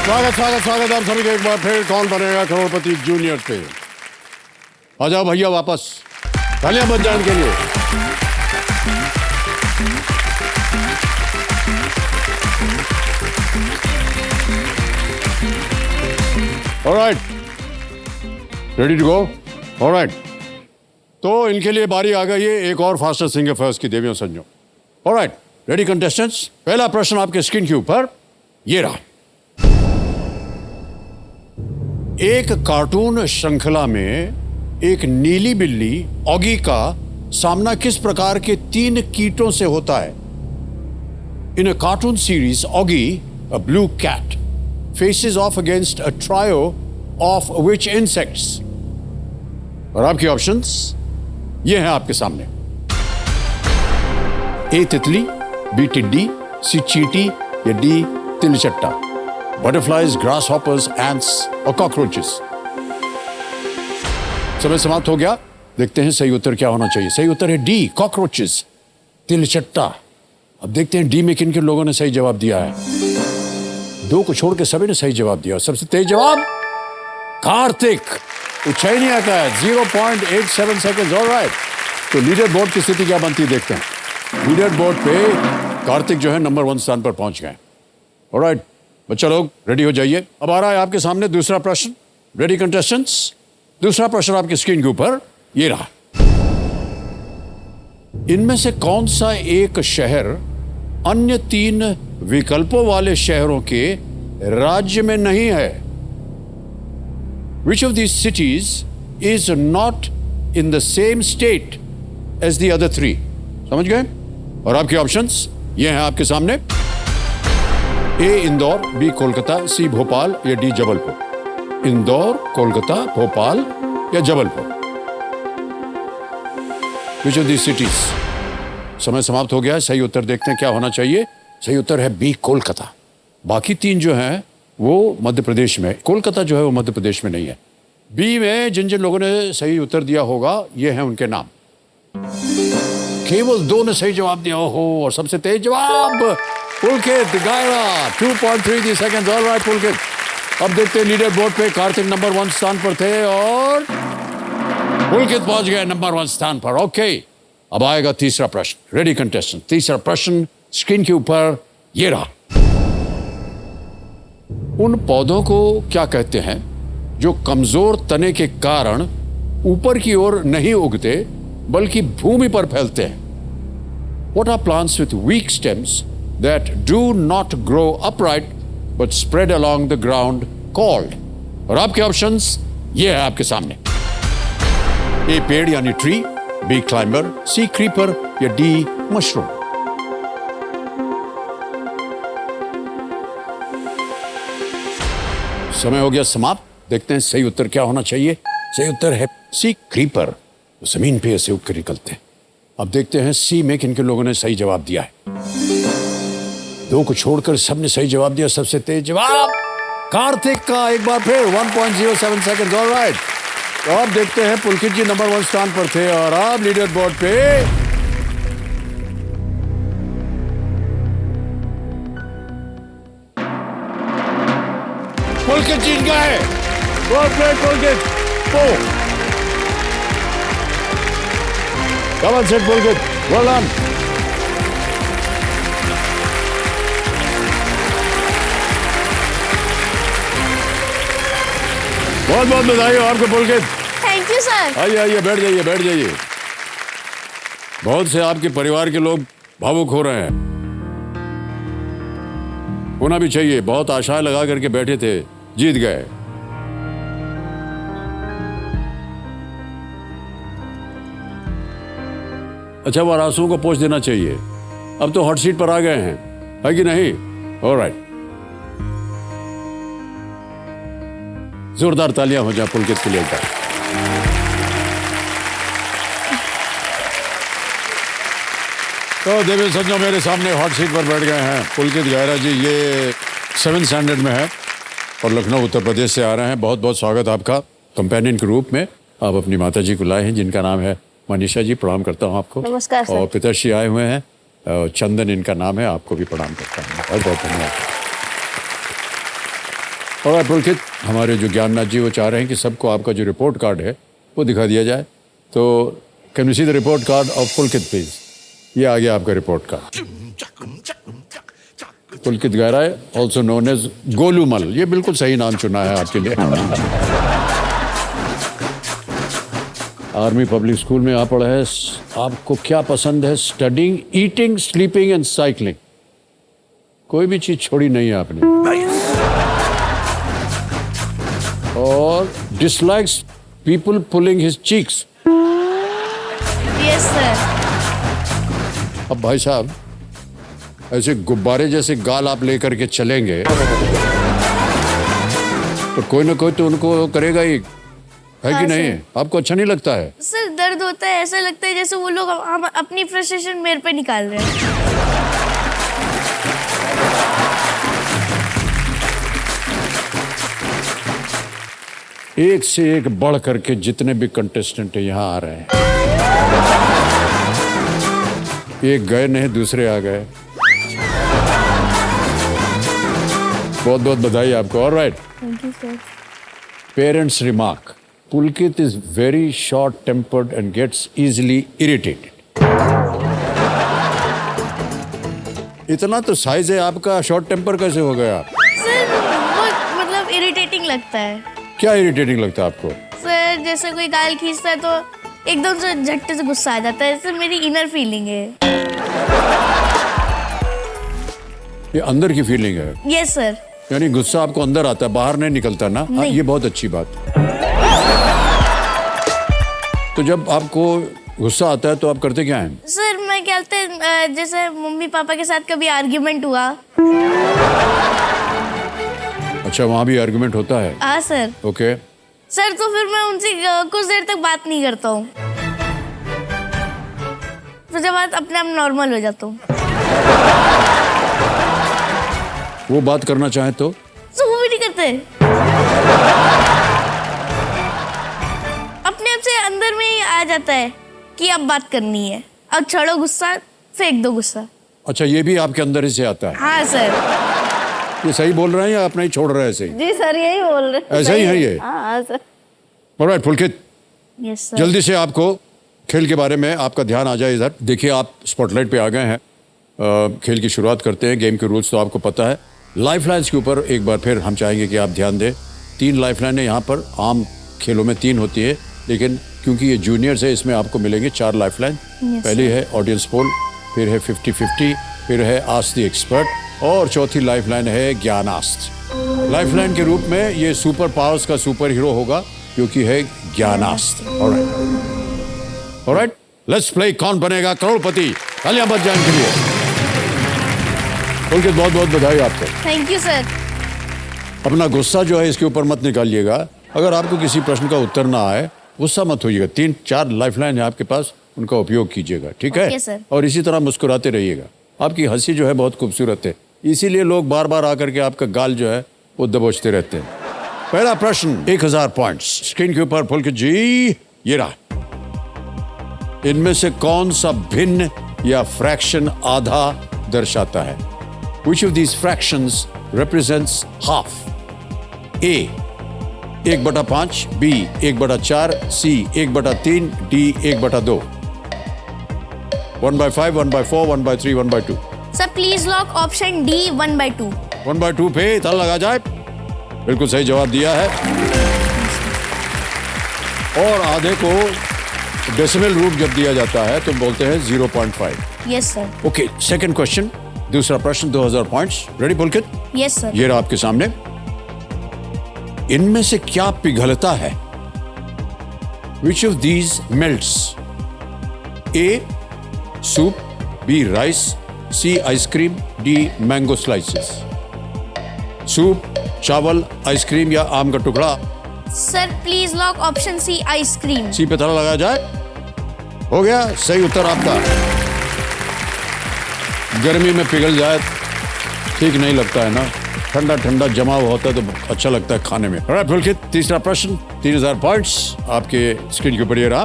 स्वागत आप सभी का एक बार फिर कौन बनेगा करोड़पति जूनियर पे। आ जाओ भैया वापस, तालियां बजाने के लिए। All right, ready to go? All right, तो इनके लिए बारी आ गई है एक और फास्टर सिंगर फर्स्ट की, देवियों संजो। Alright, ready contestants? पहला प्रश्न आपके स्क्रीन के ऊपर ये रहा। एक कार्टून श्रृंखला में एक नीली बिल्ली ऑगी का सामना किस प्रकार के 3 कीटों से होता है? In uh cartoon series, Oggy, a blue cat, faces off against a trio of which insects? और आपके ऑप्शंस ये हैं आपके सामने। ए तितली, बी टिड्डी, सी चींटी या डी तिलचट्टा। बटरफ्लाइज, ग्रास हॉपर्स, एंट्स और कॉकरोचेस। समय समाप्त हो गया। देखते हैं सही उत्तर क्या होना चाहिए। सही उत्तर है डी, कॉकरोचेस, तिलचट्टा। अब देखते हैं डी में किन किन लोगों ने सही जवाब दिया है। 2 को छोड़ के सभी ने सही जवाब दिया। सबसे तेज जवाब कार्तिक उच्चैनिया का है, 0.87 सेकेंड। ऑलराइट, तो लीडर बोर्ड की स्थिति क्या बनती है देखते हैं। लीडर बोर्ड पे कार्तिक जो है नंबर 1 स्थान पर पहुंच गए। ऑलराइट, बच्चा लोग रेडी हो जाइए। अब आ रहा है आपके सामने दूसरा प्रश्न। Ready contestants? दूसरा प्रश्न आपकी स्क्रीन के ऊपर ये रहा। इनमें से कौन सा एक शहर अन्य 3 विकल्पों वाले शहरों के राज्य में नहीं है? Which of these cities is not in the same state as the other 3? समझ गए? और आपके ऑप्शंस ये हैं आपके सामने। ए इंदौर, बी कोलकाता, सी भोपाल या डी जबलपुर। इंदौर, कोलकाता, भोपाल या Jabalpur. Which of these cities? समय समाप्त हो गया है। सही उत्तर देखते हैं क्या होना चाहिए। सही उत्तर है बी, कोलकाता। बाकी 3 जो हैं वो मध्य प्रदेश में, कोलकाता जो है वो मध्य प्रदेश में नहीं है। बी में जिन जिन लोगों ने सही उत्तर दिया होगा ये हैं उनके नाम। केवल 2 ने सही जवाब दिया हो, और सबसे तेज जवाब पुलकित गायरा, 2.33 सेकेंड। ऑलराइट पुलकित, अब देखते हैं लीडर बोर्ड पे कार्तिक नंबर 1 स्थान पर थे और पुलकित पहुंच गए नंबर 1 स्थान पर। ओके, अब आएगा तीसरा प्रश्न। Ready contestant? तीसरा प्रश्न स्क्रीन के ऊपर ये रहा। उन पौधों को क्या कहते हैं जो कमजोर तने के कारण ऊपर की ओर नहीं उगते बल्कि भूमि पर फैलते हैं? What are plants with weak stems that do not grow upright but spread along the ground called? और आपके ऑप्शंस ये है आपके सामने। ए पेड़ यानी ट्री, बी क्लाइंबर, सी क्रीपर या डी मशरूम। समय हो गया समाप्त। देखते हैं सही उत्तर क्या होना चाहिए। सही उत्तर है सी क्रीपर, जमीन पे ऐसे उग कर निकलते हैं। अब देखते हैं सी में किन किन लोगों ने सही जवाब दिया है। 2 को छोड़कर सबने सही जवाब दिया। सबसे तेज जवाब कार्तिक का, एक बार फिर 1.07 सेकेंड। ऑलराइट, तो अब देखते हैं पुलकित जी नंबर 1 स्थान पर थे और अब लीडर बोर्ड पे पुलकित जीत गए। पुलकित कमल सेठ पुलकित, वेल डन। बहुत बहुत बधाई हो आपको पुलकित। Thank you sir. आइए बैठ जाइए। बहुत से आपके परिवार के लोग भावुक हो रहे हैं। होना भी चाहिए, बहुत आशाएं लगा करके बैठे थे, जीत गए। अच्छा, वो आंसुओं को पोंछ देना चाहिए। अब तो हॉट सीट पर आ गए हैं, है कि नहीं? ऑलराइट, जोरदार तालियां हो जाए पुलकित के लिए। तो देवी संजो मेरे सामने हॉट सीट पर बैठ गए हैं पुलकित गायरा जी। ये 7th स्टैंडर्ड में है और लखनऊ उत्तर प्रदेश से आ रहे हैं। बहुत बहुत स्वागत आपका। कंपेनियन के रूप में आप अपनी माता जी को लाए हैं जिनका नाम है मनीषा जी। प्रणाम करता हूँ आपको। नमस्कार सर। और पिताश्री आए हुए हैं, चंदन इनका नाम है, आपको भी प्रणाम करता हूँ। बहुत बहुत धन्यवाद। और पुलकित, हमारे जो ज्ञाननाथ जी वो चाह रहे हैं कि सबको आपका जो रिपोर्ट कार्ड है वो दिखा दिया जाए। तो can you see the report card of Pulkit please. ये आ गया आपका रिपोर्ट कार्ड। पुलकित गहराई, ऑल्सो नोन एज गोलूमल। ये बिल्कुल सही नाम चुना है आपके लिए। आर्मी पब्लिक स्कूल में आप पढ़ा है। आपको क्या पसंद है? Studying, eating, sleeping and cycling. कोई भी चीज छोड़ी नहीं है आपने। और dislikes people pulling his cheeks. Yes sir. अब भाई साहब, ऐसे गुब्बारे जैसे गाल आप लेकर के चलेंगे तो कोई ना कोई तो उनको करेगा ही, है कि नहीं? आपको अच्छा नहीं लगता है? सर दर्द होता है, ऐसा लगता है जैसे वो लोग अपनी फ्रस्ट्रेशन मेरे पे निकाल रहे हैं। एक से एक बढ़ करके जितने भी कंटेस्टेंट यहाँ आ रहे हैं, एक गए नहीं दूसरे आ गए। बहुत बहुत बधाई आपको। All right, thank you sir. Parents remark, Pulkit is very short tempered and gets easily irritated. इतना तो साइज है आपका, शॉर्ट टेम्पर कैसे हो गया? सर वो मतलब इरिटेटिंग लगता है। क्या इरिटेटिंग लगता है आपको? सर जैसे कोई गाल खींचता है तो एकदम से झट्टे से गुस्सा आ जाता है। ऐसे मेरी इनर फीलिंग है। ये अंदर की फीलिंग है? Yes sir. यानी गुस्सा आपको अंदर आता है, बाहर नहीं निकलता ना? हाँ, ये बहुत अच्छी बात। तो जब आपको गुस्सा आता है तो आप करते क्या हैं? सर मैं क्या कहते हैं, जैसे मम्मी पापा के साथ कभी आर्ग्यूमेंट हुआ। अच्छा, वहाँ भी आर्गुमेंट होता है? हाँ सर। ओके। सर तो फिर मैं उनसे कुछ देर तक बात नहीं करता हूँ, तो जब बात अपने आप नॉर्मल हो जाता हूँ। वो बात करना चाहे तो वो भी नहीं करते। अपने आप से अंदर में ही आ जाता है कि अब बात करनी है, अब छोड़ो गुस्सा, फेंक दो गुस्सा। अच्छा, ये भी आपके अंदर ही से आता है? हाँ सर। ये सही बोल रहे हैं या अपना ही छोड़ रहे हैं? ऐसे ही? जी सर, यही बोल रहे हैं। ऐसा ही है ये? हाँ सर। ऑलराइट पुलकित, यस सर। जल्दी से आपको खेल के बारे में आपका ध्यान आ जाए इधर। देखिए, आप स्पॉटलाइट पे आ गए हैं। खेल की शुरुआत करते हैं। गेम के रूल्स तो आपको पता है। लाइफलाइंस के ऊपर एक बार फिर हम चाहेंगे कि आप ध्यान दें। 3 लाइफलाइनें यहाँ पर, आम खेलों में 3 होती है, लेकिन क्योंकि ये जूनियर्स है इसमें आपको मिलेंगे 4 लाइफलाइन। पहली है ऑडियंस पोल, फिर है 50-50, फिर है आस्क द एक्सपर्ट, और चौथी लाइफलाइन है ज्ञानास्त्र। लाइफलाइन के रूप में ये सुपर पावर्स का सुपर हीरो होगा क्योंकि है ज्ञानास्त्र। ऑलराइट, ऑलराइट, लेट्स प्ले कौन बनेगा करोड़पति। तालियां बज जाए इनके लिए। उनके बहुत बहुत बधाई आपको। Thank you sir. अपना गुस्सा जो है इसके ऊपर मत निकालिएगा। अगर आपको किसी प्रश्न का उत्तर ना आए, गुस्सा मत होइएगा। 3-4 लाइफलाइन है आपके पास, उनका उपयोग कीजिएगा, ठीक है? Okay sir. और इसी तरह मुस्कुराते रहिएगा। आपकी हंसी जो है बहुत खूबसूरत है, इसीलिए लोग बार बार आकर के आपका गाल जो है वो दबोचते रहते हैं। पहला प्रश्न, 1000 पॉइंट्स स्क्रीन के ऊपर। पुलकित जी, ये रहा। इनमें से कौन सा भिन्न या फ्रैक्शन आधा दर्शाता है? Which of these fractions represents half? A 1/5, B 1/4, C 1/3, D 1/2। 1/5, 1/4, 1/3, 1/2। Sir please lock option D 1/2। 1/2 पे ताला लगा जाए। बिल्कुल सही जवाब दिया है। और आधे को डेसिमल रूट जब दिया जाता है तो बोलते हैं 0.5। Yes sir. Okay, second question, दूसरा प्रश्न, 2000 points. Ready Pulkit? Yes sir. ये रहा आपके सामने। इनमें से क्या पिघलता है? Which of these melts? A soup, B rice, C ice cream, D mango slices। सूप, चावल, आइसक्रीम या आम का टुकड़ा? Sir please lock option C ice cream. C पे ताला लगाया जाए। हो गया सही उत्तर आपका। गर्मी में पिघल जाए ठीक नहीं लगता है ना, ठंडा ठंडा जमा हुआ होता है तो अच्छा लगता है खाने में। ऑलराइट पुलकित, तीसरा प्रश्न, 3000 पॉइंट्स आपके स्क्रीन के ऊपर ये रहा।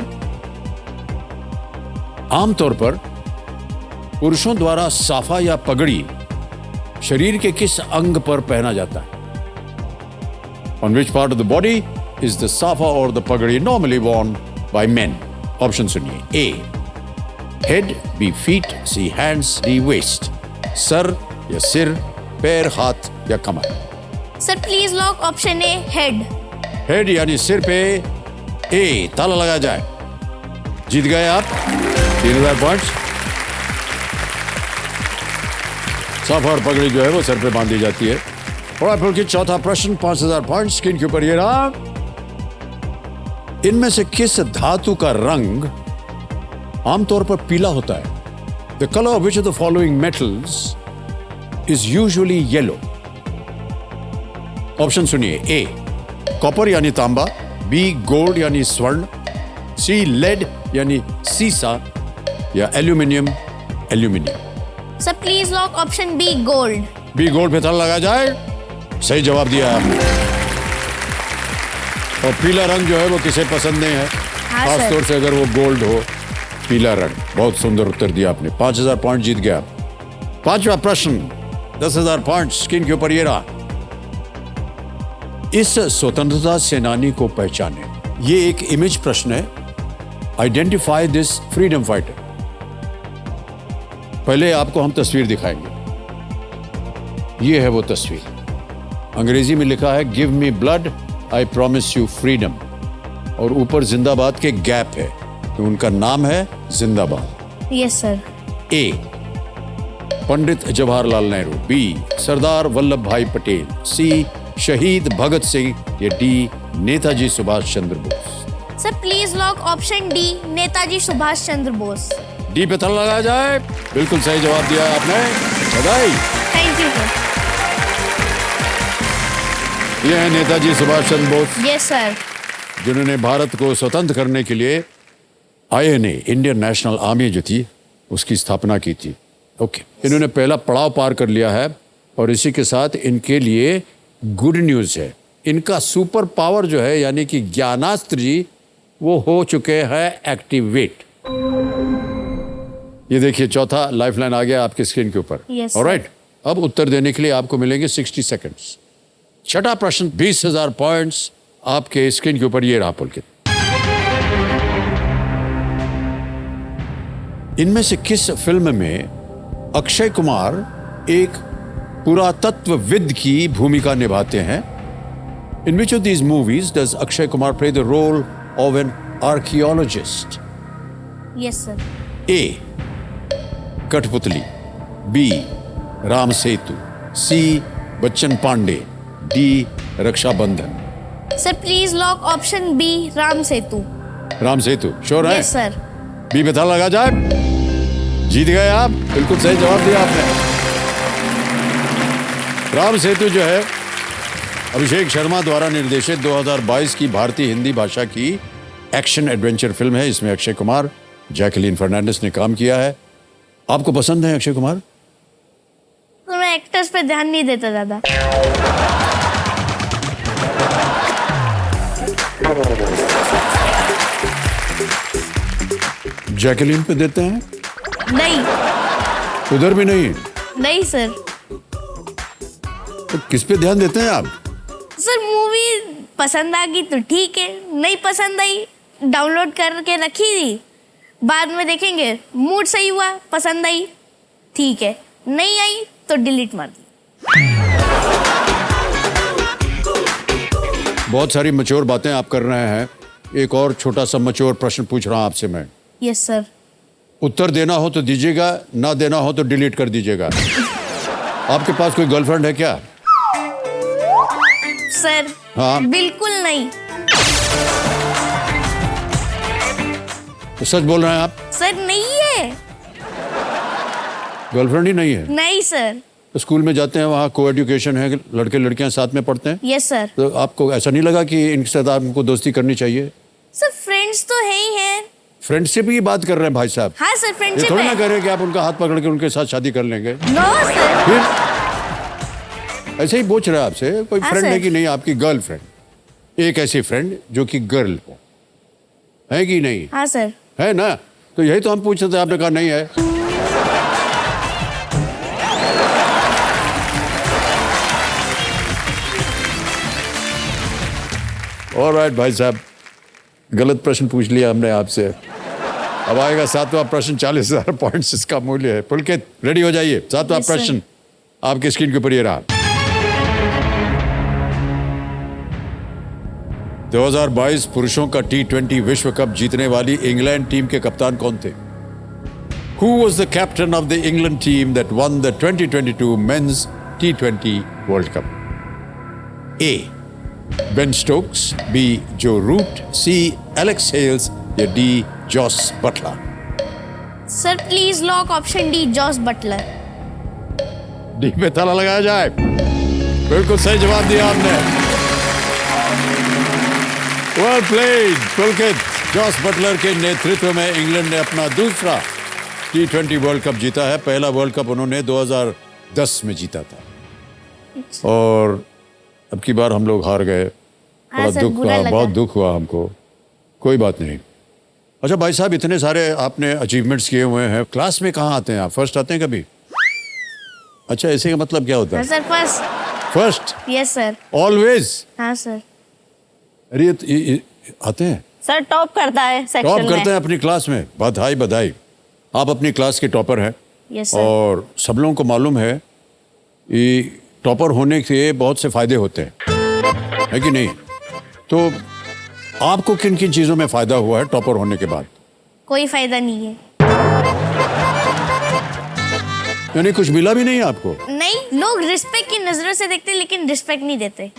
आमतौर पर पुरुषों द्वारा साफा या पगड़ी शरीर के किस अंग पर पहना जाता है? On which part of the body is the safa or the pagadi normally worn by men? Option सुनिए. A. Head, B. Feet, C. Hands, D. Waist. सर या सिर, पैर, हाथ या कमर. Sir please lock option A head. Head यानी सिर पे. ए. ताला लगा जाए. जीत गए आप 3000 पॉइंट्स. साफा और पगड़ी जो है वो सर पे बांधी जाती है. थोड़ा फिर की चौथा प्रश्न 5000 पॉइंट्स. स्क्रीन के ऊपर ये रहा. इनमें से किस धातु का रंग आमतौर पर पीला होता है? The colour of which of the following metals is usually yellow. Option सुनिए. ए. कॉपर यानी तांबा, बी. गोल्ड यानी स्वर्ण, सी. लेड यानी सीसा या aluminium aluminium. Sir please lock option B gold. B. Gold पे ताला लगा जाए. सही जवाब दिया आपने. और पीला रंग जो है वो किसे पसंद नहीं है, हाँ, खासतौर से अगर वो गोल्ड हो. पीला रंग. बहुत सुंदर उत्तर दिया आपने. 5000 पॉइंट जीत गया. पांचवा प्रश्न 10,000 पॉइंट. स्क्रीन के ऊपर ये रहा. इस स्वतंत्रता सेनानी को पहचाने. ये एक इमेज प्रश्न है. Identify this freedom fighter. पहले आपको हम तस्वीर दिखाएंगे. ये है वो तस्वीर. अंग्रेजी में लिखा है give me blood I promise you freedom. और ऊपर जिंदाबाद के गैप है. तो उनका नाम है जिंदाबाद. Yes sir. A. Pandit Jawaharlal Nehru, B. Sardar Vallabh Bhai Patel, C. Shaheed Bhagat Singh, या D. Netaji Subhash Chandra Bose. Sir please lock option D Netaji Subhash Chandra Bose. D पे ताला लगाया जाए. बिल्कुल सही जवाब दिया आपने. बधाई. Thank you sir. ये है नेताजी सुभाष चंद्र बोस, यस सर. जिन्होंने भारत को स्वतंत्र करने के लिए आईएनए इंडियन नेशनल आर्मी जो थी उसकी स्थापना की थी. ओके. इन्होंने पहला पड़ाव पार कर लिया है और इसी के साथ इनके लिए गुड न्यूज है. इनका सुपर पावर जो है यानी कि ज्ञानास्त्र जी वो हो चुके हैं एक्टिवेट. ये देखिए चौथा लाइफलाइन आ गया आपके स्क्रीन के ऊपर. Yes, alright. अब उत्तर देने के लिए आपको मिलेंगे 60 सेकंड्स. छठा प्रश्न 20,000 पॉइंट्स आपके स्क्रीन के ऊपर. ये रहा पुलकित. इनमें से किस फिल्म में अक्षय कुमार एक पुरातत्वविद की भूमिका निभाते हैं? In which of these movies does Akshay Kumar play the role of an archaeologist? Yes sir. A. Kathputli, B. Ram Setu, C. Bachchan Pandey, D. Raksha Bandhan. Sir please lock option B Ram Setu. Ram Setu sure है? Yes sir. बी पे ताला लगा जाए. जीत गए आप. बिल्कुल सही जवाब दिया आपने. राम सेतु जो है अभिषेक शर्मा द्वारा निर्देशित 2022 की भारतीय हिंदी भाषा की एक्शन एडवेंचर फिल्म है. इसमें अक्षय कुमार, जैकलीन फर्नांडिस ने काम किया है. आपको पसंद है अक्षय कुमार? तो मैं एक्टर्स पे ध्यान नहीं देता ज्यादा. जैकलीन पे देते हैं? नहीं. उधर भी नहीं? नहीं सर. तो किस पे ध्यान देते हैं आप? सर मूवी पसंद आ गई तो ठीक है, नहीं पसंद आई डाउनलोड करके रखी थी, बाद में देखेंगे. मूड सही हुआ, पसंद आई ठीक है, नहीं आई तो डिलीट मार दी. बहुत सारी मच्योर बातें आप कर रहे हैं. एक और छोटा सा मच्योर प्रश्न पूछ रहा हूं आपसे मैं. Yes sir. उत्तर देना हो तो दीजिएगा, ना देना हो तो डिलीट कर दीजिएगा. आपके पास कोई गर्लफ्रेंड है क्या? सर हाँ. बिल्कुल नहीं. तो सच बोल रहे हैं आप? सर नहीं है. गर्लफ्रेंड ही नहीं है? नहीं सर. तो स्कूल में जाते हैं वहाँ को एजुकेशन है, लड़के लड़कियां साथ में पढ़ते हैं. Yes sir. तो आपको ऐसा नहीं लगा कि इनके साथ आपको दोस्ती करनी चाहिए? सर फ्रेंड्स तो है ही हैं. फ्रेंडशिप की बात कर रहे हैं भाई साहब. हाँ सर ये फ्रेंडशिप थोड़ी ना है. कह रहे हैं कि आप उनका हाथ पकड़ के उनके साथ शादी कर लेंगे. No sir. फिर ऐसे ही पूछ रहे हैं आपसे. कोई हाँ, फ्रेंड सर. है कि नहीं आपकी गर्लफ्रेंड? एक ऐसी फ्रेंड जो कि गर्ल हो, है कि नहीं? हाँ सर. है ना? तो यही तो हम पूछ रहे थे, आपने कहा नहीं है. ऑलराइट भाई साहब, गलत प्रश्न पूछ लिया हमने आपसे। अब आएगा 7वां प्रश्न, 40,000 पॉइंट्स इसका मूल्य है। पुलकित रेडी हो जाइए, 7वां Yes, sir. प्रश्न आपकी स्क्रीन के ऊपर ये रहा। 2022 पुरुषों का T20 विश्व कप जीतने वाली इंग्लैंड टीम के कप्तान कौन थे? Who was the captain of the England team that won the 2022 men's T20 World Cup? A. Ben Stokes, B. Joe Root, C. Alex Hales या D. Joss Butler? Sir please lock option D, Jos Buttler. D पे ताला लगाया जाए। बिल्कुल सही जवाब दिया आपने। Well played Pulkit. Jos Buttler के नेतृत्व में इंग्लैंड ने अपना दूसरा T20 वर्ल्ड कप जीता है। पहला वर्ल्ड कप उन्होंने 2010 में जीता था और अब की बार हम लोग हार गए। हाँ बड़ा सर, दुख बुरा हुआ, लगा। बहुत दुख हुआ हमको। कोई बात नहीं। अच्छा भाई साहब, इतने सारे आपने अचीवमेंट्स किए हुए हैं, क्लास में कहाँ आते हैं आप? फर्स्ट आते हैं कभी? अच्छा, ऐसे का मतलब क्या होता हाँ है? Sir, first. First yes sir. Always? हाँ सर। अरे ये आते हैं, सर टॉप करता है सेक्शन टॉप में। करते हैं अपनी क्लास में। बधाई बधाई, आप अपनी क्लास के टॉपर हैं। Yes sir. और सब लोगों को मालूम है कि टॉपर होने के बहुत से फायदे होते हैं, है कि नहीं? तो आपको किन किन चीज़ों में फायदा हुआ है टॉपर होने के बाद? कोई फायदा नहीं है। यानी कुछ मिला भी नहीं आपको? नहीं, लोग रिस्पेक्ट की नजरों से देखते लेकिन रिस्पेक्ट नहीं देते।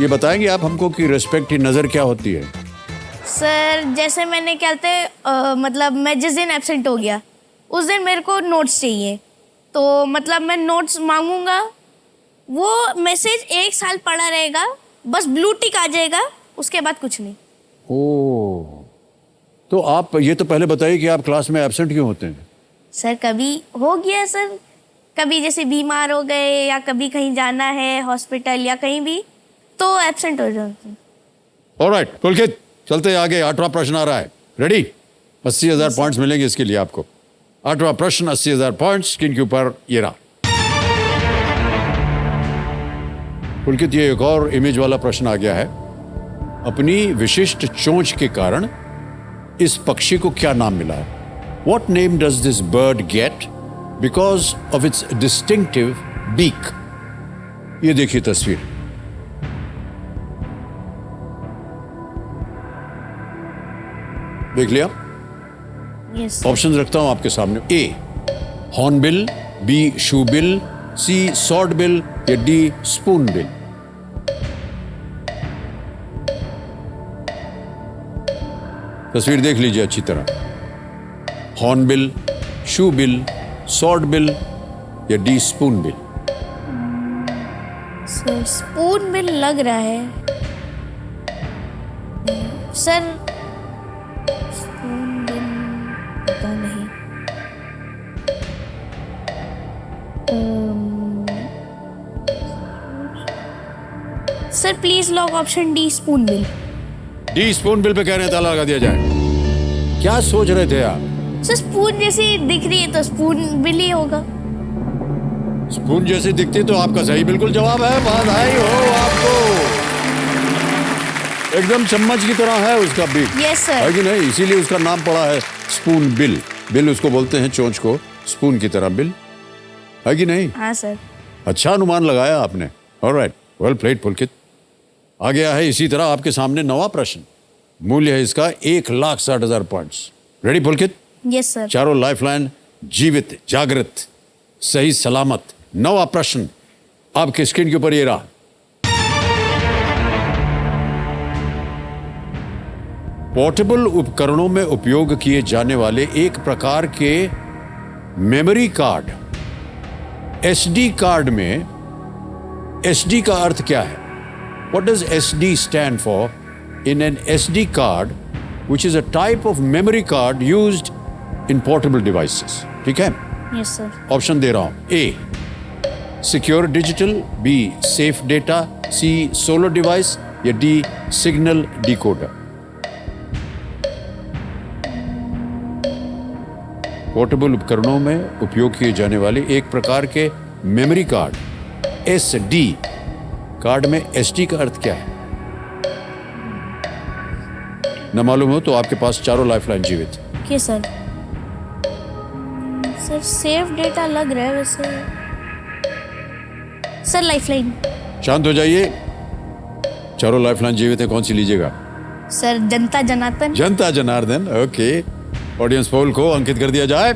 ये बताएंगे आप हमको कि रिस्पेक्ट की नज़र क्या होती है? सर जैसे मैंने क्या कहते मतलब मैं जिस दिन एब्सेंट हो गया उस दिन मेरे को नोट्स चाहिए, तो मतलब मैं नोट्स मांगूंगा, वो मैसेज 1 साल पड़ा रहेगा, बस ब्लू टिक आ जाएगा, उसके बाद कुछ नहीं। ओह, तो आप ये तो पहले बताइए कि आप क्लास में एब्सेंट क्यों होते हैं? सर कभी हो गया सर, कभी जैसे बीमार हो गए या कभी कहीं जाना है हॉस्पिटल या कहीं भी, तो एब्सेंट हो जाते हैं। ऑलराइट पुलकित, चलते हैं आगे। 8वां प्रश्न आ रहा है, रेडी? 80,000 पॉइंट्स मिलेंगे इसके लिए आपको। 8वां प्रश्न, 80,000 पॉइंट्स स्क्रीन के ऊपर ये रहा। पुलकित, ये एक और इमेज वाला प्रश्न आ गया है। अपनी विशिष्ट चोंच के कारण इस पक्षी को क्या नाम मिला है? What name does this bird get because of its distinctive beak? ये देखिए तस्वीर। देख लिया? यस। ऑप्शंस रखता हूं आपके सामने। ए हॉर्नबिल, बी शूबिल, सी सॉर्डबिल या डी स्पूनबिल? तस्वीर देख लीजिए अच्छी तरह। हॉर्नबिल, शूबिल, सॉर्डबिल या D Spoonbill? Sir spoon bill लग रहा है सर। स्पून बिल पता नहीं। Sir please lock option D, spoon bill. D Spoonbill पे कह रहे हैं ताला लगा दिया जाए। क्या सोच रहे थे आप? सर स्पून जैसी दिख रही है तो स्पून बिल ही होगा। स्पून जैसी दिखती तो आपका सही बिल्कुल जवाब है। बधाई हो आपको, एकदम चम्मच की तरह है उसका बीक। यस है सर। कि नहीं? इसीलिए उसका नाम पड़ा है स्पून बिल। बिल उसको बोलते हैं, चोंच को, स्पून की तरह बिल, है कि नहीं? हाँ सर। अच्छा अनुमान लगाया आपने। ऑलराइट, वेल प्लेड पुलकित। आ गया है इसी तरह आपके सामने 9वां प्रश्न। मूल्य है इसका 1,60,000 points. Ready Pulkit? Yes sir. चारों लाइफलाइन जीवित, जागृत, सही सलामत। 9वां प्रश्न आपके स्क्रीन के ऊपर ये रहा। पोर्टेबल उपकरणों में उपयोग किए जाने वाले एक प्रकार के मेमोरी कार्ड, एसडी कार्ड में एसडी का अर्थ क्या है? What does SD stand for in an SD card, which is a type of memory card used in portable devices? ठीक है? Yes sir. ऑप्शन दे रहा हूं। A secure digital, B safe data, C solo device या D signal decoder? Portable उपकरणों में उपयोग किए जाने वाले एक प्रकार के मेमोरी कार्ड, SD कार्ड में SD का अर्थ क्या है? न मालूम हो तो आपके पास चारों लाइफलाइन जीवित है। Okay sir. Sir safe data लग रहा है वैसे। Sir lifeline. शांत हो जाइए। चारों लाइफलाइन जीवित है, कौन सी लीजिएगा? सर जनता जनार्दन। जनता जनार्दन। ओके, ऑडियंस पोल को अंकित कर दिया जाए।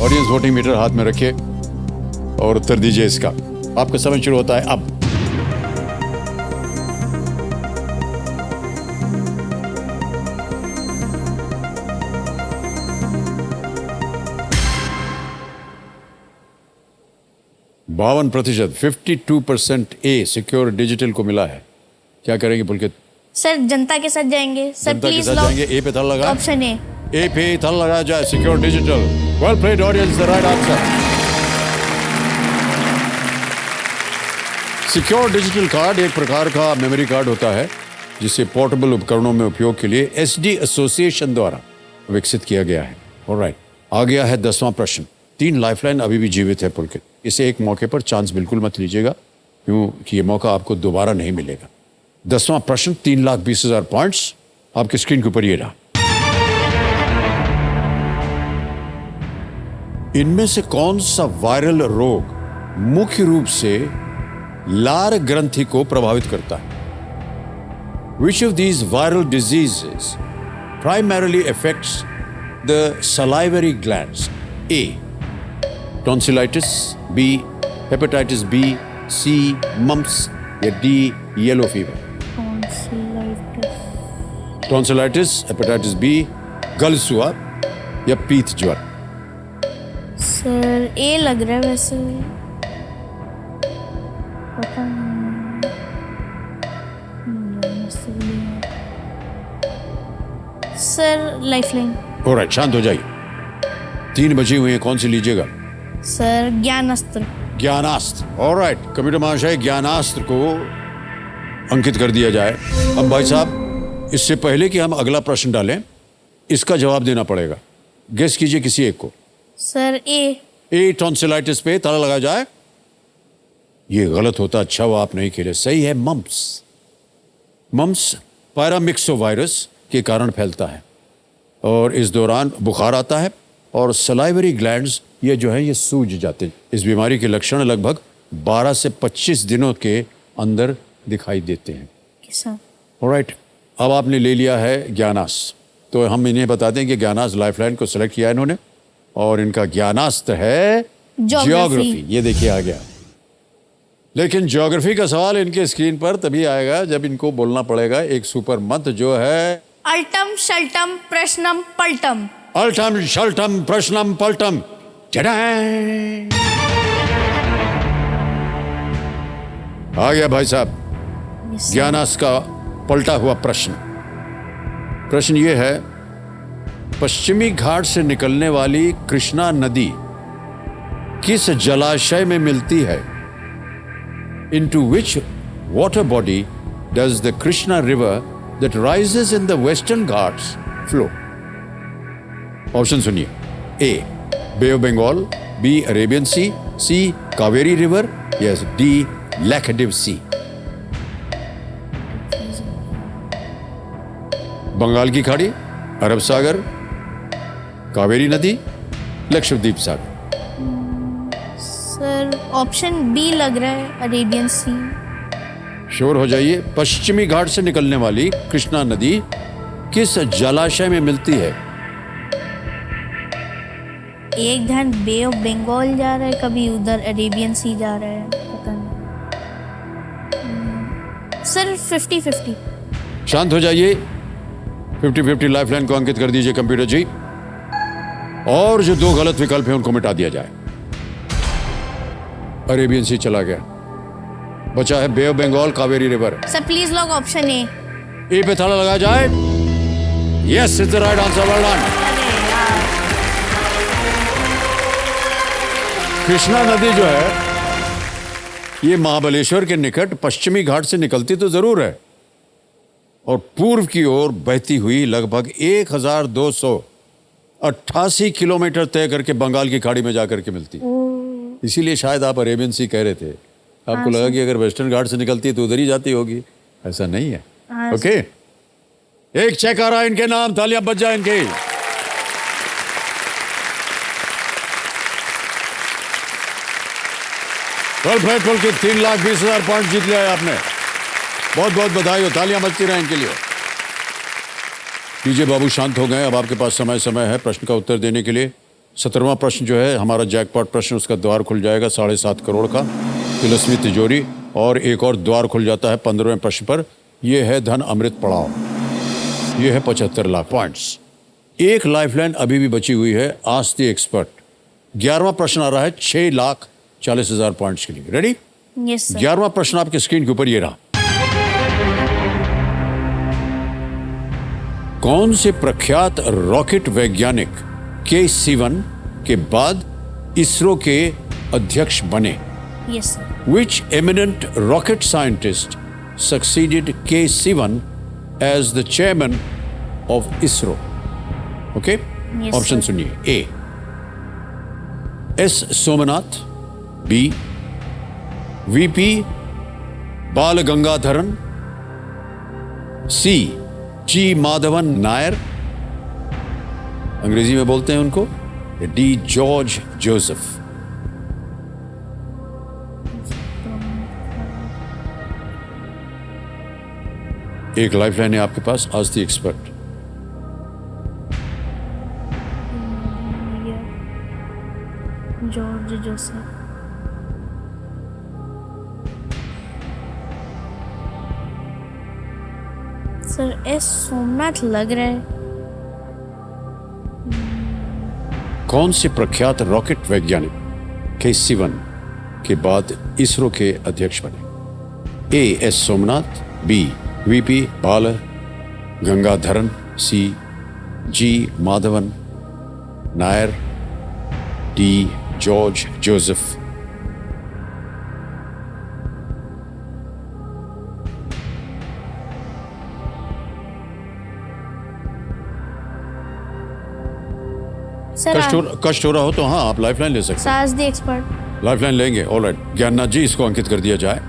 ऑडियंस वोटिंग मीटर हाथ में रखिए और उत्तर दीजिए इसका। आपका समय शुरू होता है अब। बावन प्रतिशत 52% ए सिक्योर डिजिटल को मिला है। क्या करेंगे पुलकित? सर जनता के साथ जाएंगे। सर जनता के प्लीज साथ जाएंगे। ए पे थल लगा। Option A. ए पे थल लगाया जाए। Secure digital. Well played audience, the right answer. Secure digital card एक प्रकार का मेमोरी कार्ड होता है जिसे पोर्टेबल उपकरणों में उपयोग के लिए SD एसोसिएशन द्वारा विकसित किया गया है। ऑलराइट, आ गया है 10वां प्रश्न। 3 लाइफलाइन अभी भी जीवित है पुलकित। इसे एक मौके पर चांस बिल्कुल मत लीजिएगा, क्यों कि ये मौका आपको दोबारा नहीं मिलेगा। 10वां प्रश्न, 3,20,000 पॉइंट्स आपकी स्क्रीन के ऊपर ये रहा। इनमें से कौन सा वायरल रोग मुख्य रूप से लार ग्रंथि को प्रभावित करता है? Which of these viral diseases primarily affects the salivary glands? A. Tonsillitis. B. Hepatitis B. C. Mumps. या D. Yellow fever. Tonsillitis, hepatitis B, गलसुआ या पीत ज्वर। सर ए लग रहा है वैसे। पता नहीं। Sir lifeline. ऑलराइट, शांत हो जाइए। 3 बची हुई हैं, कौन सी लीजिएगा? सर ज्ञानास्त्र। ज्ञानास्त्र। ऑलराइट, कंप्यूटर महाशय ज्ञानास्त्र को अंकित कर दिया जाए। अब भाई साहब, इससे पहले कि हम अगला प्रश्न डालें, इसका जवाब देना पड़ेगा। गेस कीजिए किसी एक को। सर ए। टॉन्सिलाइटिस पे ताला लगा जाए। ये गलत होता, अच्छा हुआ आप नहीं खेले। सही है मम्प्स। मम्प्स पैरामिक्सोवायरस के कारण फैलता है और इस दौरान बुखार आता है और सलाइवरी ग्लैंड्स ये जो है ये सूज जाते हैं। इस बीमारी के लक्षण लगभग 12 से 25 दिनों के अंदर दिखाई देते हैं। ऑलराइट, अब आपने ले लिया है ज्ञानास्त्र, तो हम इन्हें बताते हैं कि ज्ञानास्त्र लाइफलाइन को सिलेक्ट किया इन्होंने और इनका ज्ञानास्त्र है ज्योग्राफी। ये देखिए आ गया। लेकिन ज्योग्राफी का सवाल इनके स्क्रीन पर तभी आएगा जब इनको बोलना पड़ेगा एक सुपर मंत्र जो है अल्टम शल्टम प्रश्नम पल्टम। अल्टम शल्टम प्रश्नम पल्टम। आ गया भाई साहब ज्ञानास्त्र का पलटा हुआ प्रश्न। प्रश्न ये है, पश्चिमी घाट से निकलने वाली कृष्णा नदी किस जलाशय में मिलती है? Into which water body does the Krishna river that rises in the western Ghats flow? Option सुनिए। A. Bay of Bengal. B. Arabian Sea. C. Kaveri River. Yes. D. Laccadive Sea. Bengal की खाड़ी, अरब सागर, कावेरी नदी, लक्षद्वीप सागर। सर ऑप्शन बी लग रहा है, अरेबियन सी। श्योर हो जाइए। पश्चिमी घाट से निकलने वाली कृष्णा नदी किस जलाशय में मिलती है? एक ध्यान बे ऑफ बंगाल जा रहा है, कभी उधर अरेबियन सी जा रहा है, पता नहीं। सर 50-50। शांत हो जाइए। 50-50 लाइफलाइन को अंकित कर दीजिए कंप्यूटर जी, और जो 2 गलत विकल्प हैं उनको मिटा दिया जाए। अरेबियन सी चला गया, बचा है bay of Bengal, Kaveri river. Sir please lock option A. A पे ताला लगा जाए। Yes is the right answer. Well done. Krishna नदी जो है ये महाबलेश्वर के निकट पश्चिमी घाट से निकलती तो जरूर है और पूर्व की ओर बहती हुई लगभग 1288 किलोमीटर तय करके बंगाल की खाड़ी में जाकर के मिलती। इसीलिए शायद आप अरेबियन सी कह रहे थे, आपको लगा कि अगर वेस्टर्न घाट से निकलती है तो उधर ही जाती होगी, ऐसा नहीं है। हाँ, ओके, एक चेक आ रहा है इनके नाम, तालियां बज जाए इनकी। पुलकित 3,20,000 पॉइंट जीत लिया है आपने, बहुत बहुत बधाई हो, तालियां बजती रहे इनके लिए। डीजे बाबू शांत हो गए, अब आपके पास समय है प्रश्न का उत्तर देने के लिए। 17वां प्रश्न जो है हमारा जैकपॉट प्रश्न, उसका द्वार खुल जाएगा 7.5 करोड़ का, तिलस्मी तिजोरी, और एक और द्वार खुल जाता है 15वें प्रश्न पर, यह है धन अमृत पड़ाव, यह है 75 लाख पॉइंट्स। एक लाइफलाइन अभी भी बची हुई है, आस्क द एक्सपर्ट। 11वां प्रश्न आ रहा है 6,40,000 पॉइंट्स के लिए। रेडी? Yes sir. 11वां प्रश्न आपके स्क्रीन के ऊपर ये रहा। कौन से प्रख्यात रॉकेट वैज्ञानिक K-Sivan के बाद इसरो के अध्यक्ष बने? Yes sir. Which eminent rocket scientist succeeded K-Sivan as the chairman of ISRO? Okay? Yes, option sir. सुनिए। A. S. Somnath, B. VP बाल गंगाधरन, C. G. माधवन नायर, अंग्रेजी में बोलते हैं उनको, D. जॉर्ज जोसेफ। एक लाइफलाइन है आपके पास, ask the expert. George Joseph. Sir S Somnath लग रहा है। कौन से प्रख्यात रॉकेट वैज्ञानिक K-Sivan के बाद इसरो के अध्यक्ष बने? A. S. Somnath, B. VP बाल Gangadharan, C. G. Madhavan Nair, D. George Joseph. Sir कष्ट हो रहा हो तो हाँ, आप लाइफलाइन ले सकते हैं। Ask the expert. लाइफलाइन लेंगे, ऑलराइट। ज्ञाननाथ जी, इसको अंकित कर दिया जाए।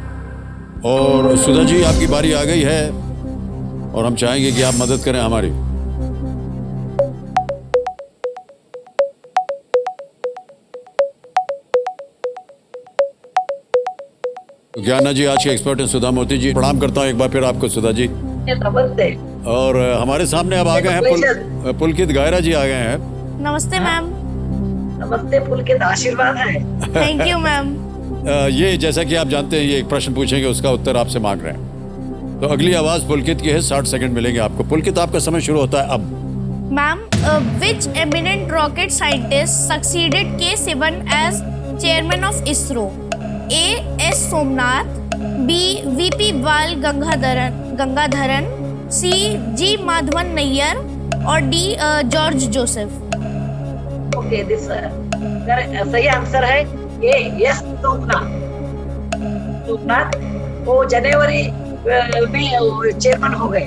और सुधा जी, आपकी बारी आ गई है और हम चाहेंगे कि आप मदद करें हमारी। ज्ञाननाथ जी आज के एक्सपर्ट हैं सुधा मोती जी, प्रणाम करता हूँ एक बार फिर आपको सुधा जी। नमस्ते। और हमारे सामने अब आ गए हैं पुलकित गायरा जी आ गए हैं। नमस्ते मैम। नमस्ते, पुलकित आशीर्वाद है। Thank you ma'am. ये जैसा कि आप जानते हैं, ये एक प्रश्न पूछेंगे, उसका उत्तर आपसे मांग रहे हैं। तो अगली आवाज पुलकित की है, 60 सेकंड मिलेंगे आपको। पुलकित, आपका समय शुरू होता है अब। Ma'am, which eminent rocket scientist succeeded K-Sivan as chairman of ISRO? A. S. Somnath, B. VP बाल गंगाधरन, C. G. माधवन नैयर और D. George Joseph. Okay, this सही आंसर है ए. एस. सोमनाथ। वो जनवरी में चेयरमैन हो गए,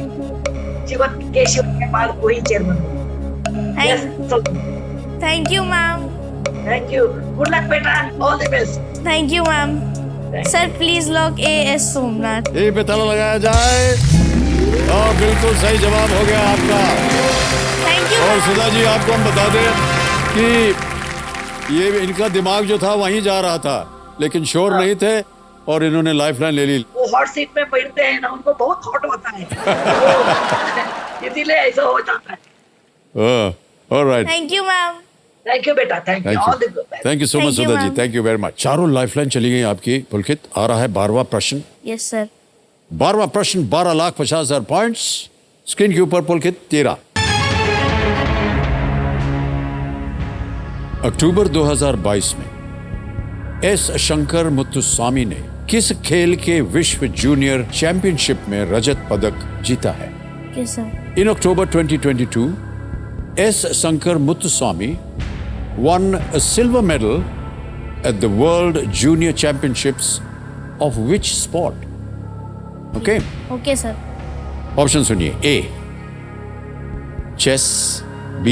जीवन के शिवन के बाद वही चेयरमैन हुए। Thank you ma'am. Thank you, good luck बेटा, all the best. Thank you ma'am. Sir please lock A. S. Somnath. A पे ताला लगाया जाए और बिल्कुल सही जवाब हो गया आपका। Thank you. और सुधा जी, आपको हम बता दें कि ये इनका दिमाग जो था वहीं जा रहा था, लेकिन शोर नहीं थे और इन्होंने लाइफलाइन ले ली। वो हॉट सीट में बैठते हैं ना, उनको बहुत हॉट होता है, इसीलिए ऐसा हो जाता है। Alright, thank you ma'am. Thank you बेटा, thank you, all the best. Thank you so much Thank you, Sudha ji, ma'am. Thank you very much. चारों लाइफलाइन चली गई आपकी। पुलकित, आ रहा है 12वां प्रश्न। Yes sir. 12वां प्रश्न, 12,50,000 पॉइंट्स स्क्रीन के ऊपर। पुलकित, 13 अक्टूबर 2022 में एस शंकर मुत्तुस्वामी ने किस खेल के विश्व जूनियर चैंपियनशिप में रजत पदक जीता है? Yes sir. In October 2022, S. Shankar Muthuswamy won a silver medal at the World Junior Championships of which sport? Okay. Okay sir. Option सुनिए। A. Chess, B.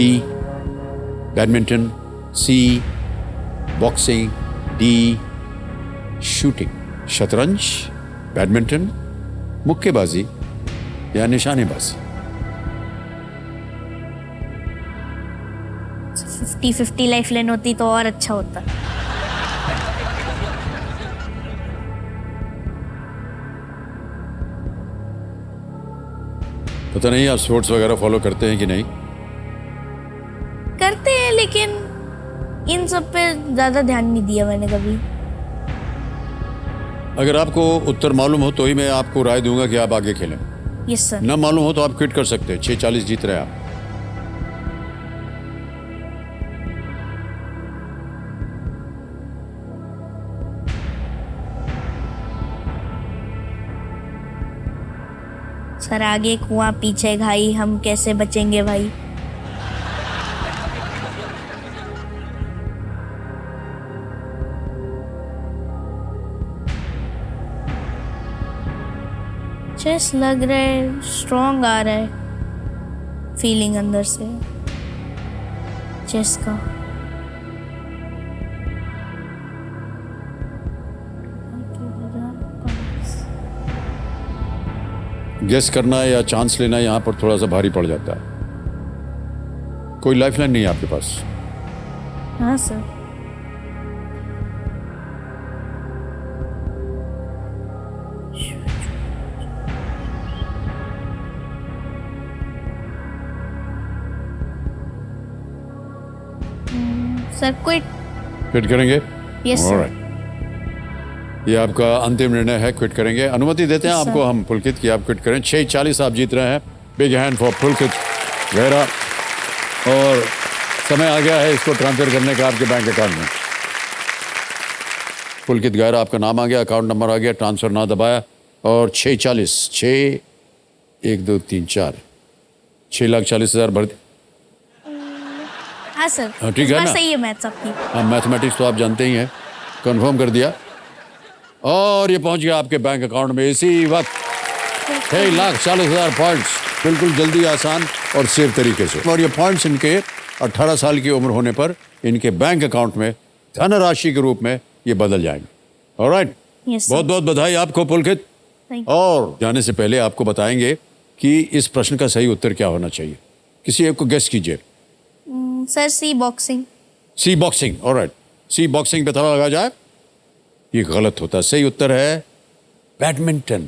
Badminton, C. Boxing, D shooting, शतरंज, badminton, मुक्केबाजी या निशानेबाजी? 50-50 life line होती तो और अच्छा होता। पता नहीं आप स्पोर्ट्स वगैरह फॉलो करते हैं कि नहीं? करते हैं, लेकिन इन सब पे ज्यादा ध्यान नहीं दिया मैंने कभी। अगर आपको उत्तर मालूम हो तो ही मैं आपको राय दूंगा कि आप आगे खेलें। Yes sir. न मालूम हो तो आप क्विट कर सकते हैं। 6:40 जीत रहे हैं आप। सर आगे कुआं पीछे घाई, हम कैसे बचेंगे भाई? चेस लग रहा है स्ट्रॉन्ग आ रहा है, फीलिंग अंदर से चेस का। गेस करना या चांस लेना यहाँ पर थोड़ा सा भारी पड़ जाता है। कोई लाइफलाइन नहीं है आपके पास। हाँ सर। Sir quit. क्विट करेंगे? Yes sir. Alright. ये आपका अंतिम निर्णय है, क्विट करेंगे। अनुमति देते हैं Yes, आपको sir. हम पुलकित की आप क्विट करें। 6:40 आप जीत रहे हैं। बिग हैंड फॉर पुलकित गहरा। और समय आ गया है इसको ट्रांसफर करने का आपके बैंक अकाउंट में। पुलकित गहरा आपका नाम आ गया, अकाउंट नंबर आ गया, ट्रांसफर ना दबाया और 6:40 6 1 2 3 4 6,40,000 भर। हाँ सर। हाँ, ठीक इस है बार ना? सही है मैथ्स आपकी। हाँ, मैथमेटिक्स तो आप जानते ही हैं। कंफर्म कर दिया और ये पहुंच गया आपके बैंक अकाउंट में इसी वक्त 6,40,000 पॉइंट्स, बिल्कुल जल्दी, आसान और सेफ तरीके से। और ये पॉइंट्स इनके 18 साल की उम्र होने पर इनके बैंक अकाउंट में धनराशि के रूप में ये बदल जाएंगे। ऑलराइट, यस बहुत बहुत बधाई आपको पुलकित। थैंक और जाने से पहले आपको बताएंगे कि इस प्रश्न का सही उत्तर क्या होना चाहिए। किसी एक को गेस कीजिए। You. Sir C boxing. C boxing. Alright, C boxing पे थोड़ा लगा जाए। ये गलत होता है। सही उत्तर है badminton.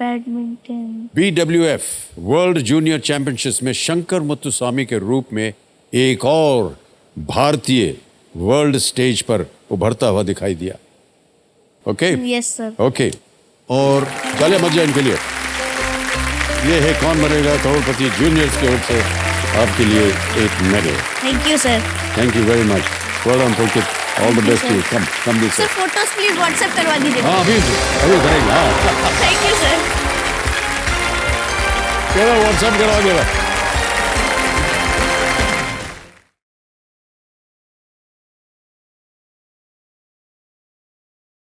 Badminton. BWF world junior championship में शंकर मुत्तुस्वामी के रूप में एक और भारतीय वर्ल्ड स्टेज पर उभरता हुआ दिखाई दिया। Okay yes sir. ओके, और चलिए मजा इनके लिए। ये है कौन बनेगा करोड़पति जूनियर्स की ओर से आपके लिए एक medal. Thank you sir. Thank you very much. Well done Pulkit, all the best to come come this. Sir photos please WhatsApp करवा दीजिए। हाँ अभी करेंगे। हाँ थैंक यू सर। चलो व्हाट्सएप करवा देगा।